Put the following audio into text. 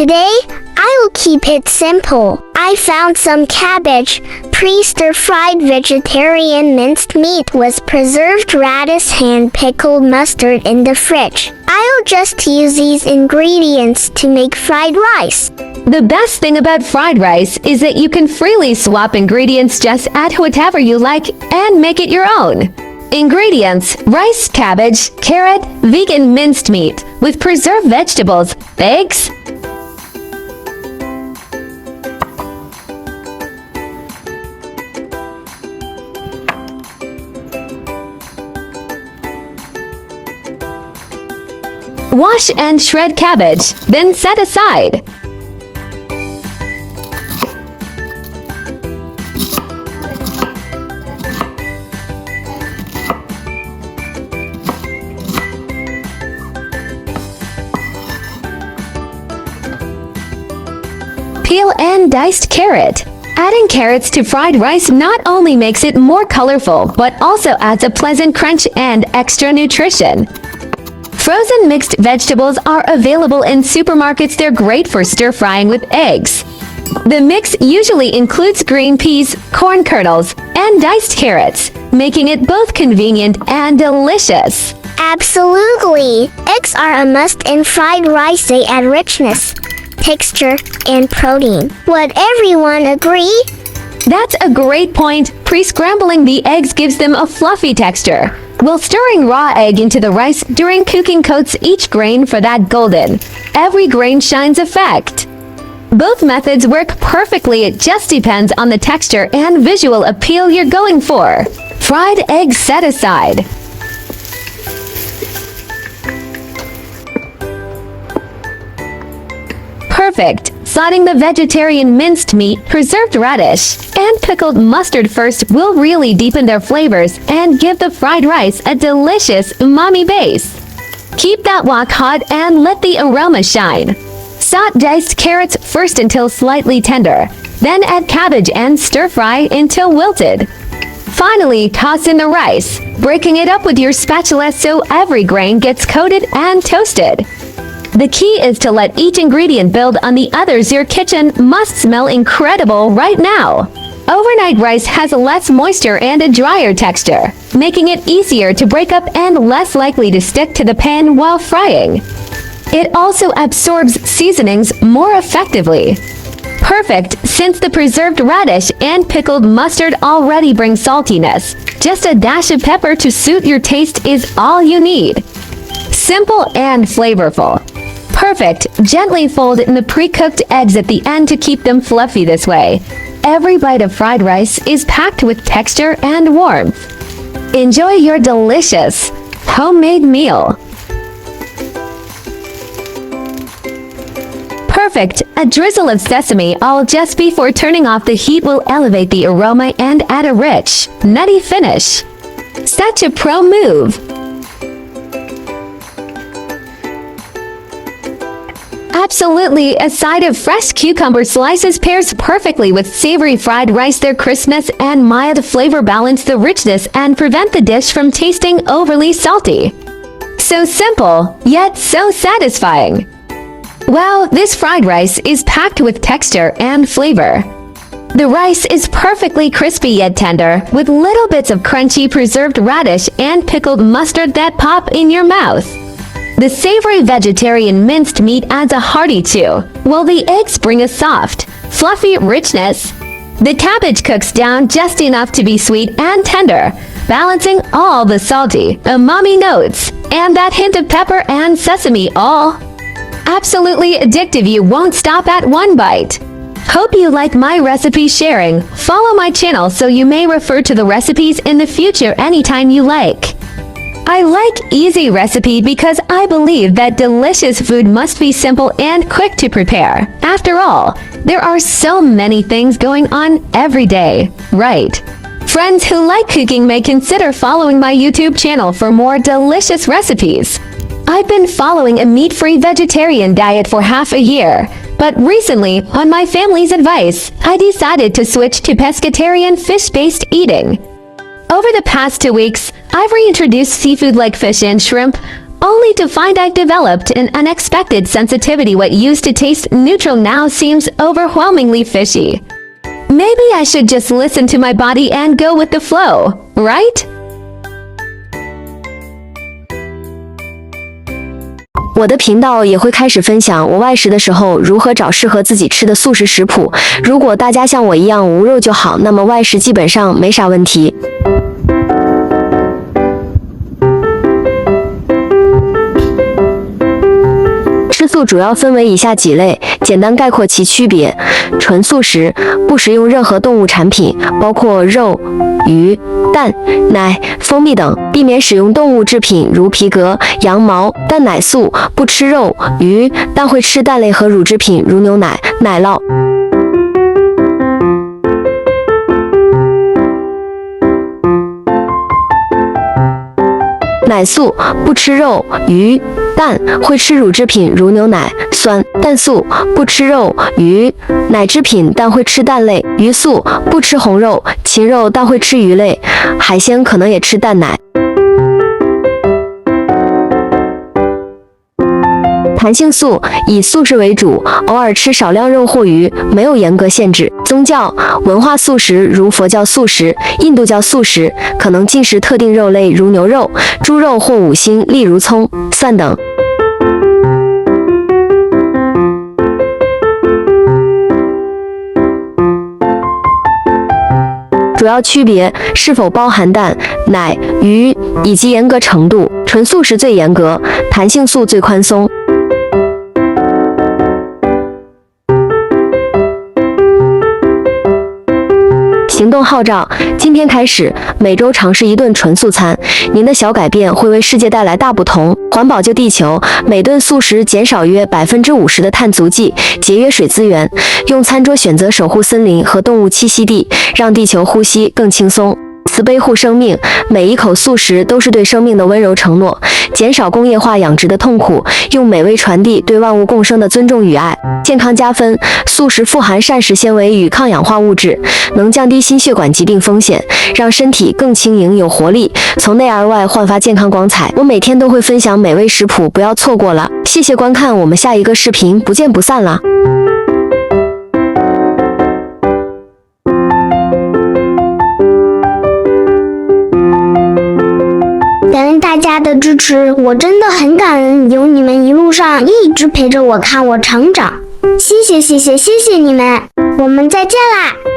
Today, I will keep it simple. I found some cabbage, pre-stir-fried vegetarian minced meat with preserved radish and pickled mustard in the fridge. I'll just use these ingredients to make fried rice. The best thing about fried rice is that you can freely swap ingredients, just add whatever you like and make it your own. Ingredients: rice, cabbage, carrot, vegan minced meat with preserved vegetables, eggs. Wash and shred cabbage, then set aside. Peel and diced carrot. Adding carrots to fried rice not only makes it more colorful, but also adds a pleasant crunch and extra nutrition. Frozen mixed vegetables are available in supermarkets. They're great for stir-frying with eggs. The mix usually includes green peas, corn kernels, and diced carrots, making it both convenient and delicious. Absolutely! Eggs are a must in fried rice. They add richness, texture, and protein. Would everyone agree? That's a great point. Pre-scrambling the eggs gives them a fluffy texture, while stirring raw egg into the rice during cooking coats each grain for that golden, every grain shines effect. Both methods work perfectly. It just depends on the texture and visual appeal you're going for. Fried eggs set aside. Perfect. Sliding the vegetarian minced meat, preserved radish, and pickled mustard first will really deepen their flavors and give the fried rice a delicious umami base. Keep that wok hot and let the aroma shine. Saute diced carrots first until slightly tender, then add cabbage and stir-fry until wilted. Finally, toss in the rice, breaking it up with your spatula so every grain gets coated and toasted. The key is to let each ingredient build on the others. Your kitchen must smell incredible right now. Overnight rice has less moisture and a drier texture, making it easier to break up and less likely to stick to the pan while frying. It also absorbs seasonings more effectively. Perfect, since the preserved radish and pickled mustard already bring saltiness. Just a dash of pepper to suit your taste is all you need. Simple and flavorful. Perfect. Gently fold in the pre-cooked eggs at the end to keep them fluffy this way. Every bite of fried rice is packed with texture and warmth. Enjoy your delicious homemade meal. Perfect. A drizzle of sesame oil just before turning off the heat will elevate the aroma and add a rich, nutty finish. Such a pro move. Absolutely, a side of fresh cucumber slices pairs perfectly with savory fried rice. Their crispness and mild flavor balance the richness and prevent the dish from tasting overly salty. So simple, yet so satisfying. Wow, this fried rice is packed with texture and flavor. The rice is perfectly crispy yet tender, with little bits of crunchy preserved radish and pickled mustard that pop in your mouth. The savory vegetarian minced meat adds a hearty chew, while the eggs bring a soft, fluffy richness. The cabbage cooks down just enough to be sweet and tender, balancing all the salty, umami notes, and that hint of pepper and sesame, all absolutely addictive. You won't stop at one bite. Hope you like my recipe sharing. Follow my channel so you may refer to the recipes in the future anytime you like. I like easy recipe because I believe that delicious food must be simple and quick to prepare. After all, there are so many things going on every day, right? Friends who like cooking may consider following my YouTube channel for more delicious recipes. I've been following a meat-free vegetarian diet for half a year, but recently, on my family's advice, I decided to switch to pescatarian fish-based eating. Over the past 2 weeks, I've reintroduced seafood like fish and shrimp, only to find I've developed an unexpected sensitivity. What used to taste neutral now seems overwhelmingly fishy. Maybe I should just listen to my body and go with the flow, right? 我的频道也会开始分享我外食的时候如何找适合自己吃的素食食谱。如果大家像我一样无肉就好，那么外食基本上没啥问题。吃素主要分为以下几类，简单概括其区别：纯素食，不食用任何动物产品，包括肉、鱼、蛋、奶、蜂蜜等，避免使用动物制品如皮革、羊毛。蛋奶素，不吃肉、鱼，但会吃蛋类和乳制品如牛奶、奶酪。奶素，不吃肉、鱼、蛋，会吃乳制品如牛奶、酸。蛋素，不吃肉、鱼、奶制品，但会吃蛋类。鱼素，不吃红肉、禽肉，但会吃鱼类。海鲜可能也吃蛋奶。弹性素，以素食为主，偶尔吃少量肉或鱼，没有严格限制。宗教文化素食，如佛教素食、印度教素食，可能禁食特定肉类如牛肉、猪肉或五辛，例如葱、蒜等。主要区别：是否包含蛋、奶、鱼以及严格程度。纯素食最严格，弹性素最宽松。行动号召：今天开始，每周尝试一顿纯素餐，您的小改变会为世界带来大不同。环保救地球，每顿素食减少约50%的碳足迹，节约水资源。用餐桌选择守护森林和动物栖息地，让地球呼吸更轻松。慈悲护生命，每一口素食都是对生命的温柔承诺，减少工业化养殖的痛苦，用美味传递对万物共生的尊重与爱。健康加分，素食富含膳食纤维与抗氧化物质，能降低心血管疾病风险，让身体更轻盈有活力，从内而外焕发健康光彩。我每天都会分享美味食谱，不要错过了。谢谢观看，我们下一个视频不见不散啦！感恩大家的支持，我真的很感恩，有你们一路上一直陪着我看我成长，谢谢你们，我们再见啦！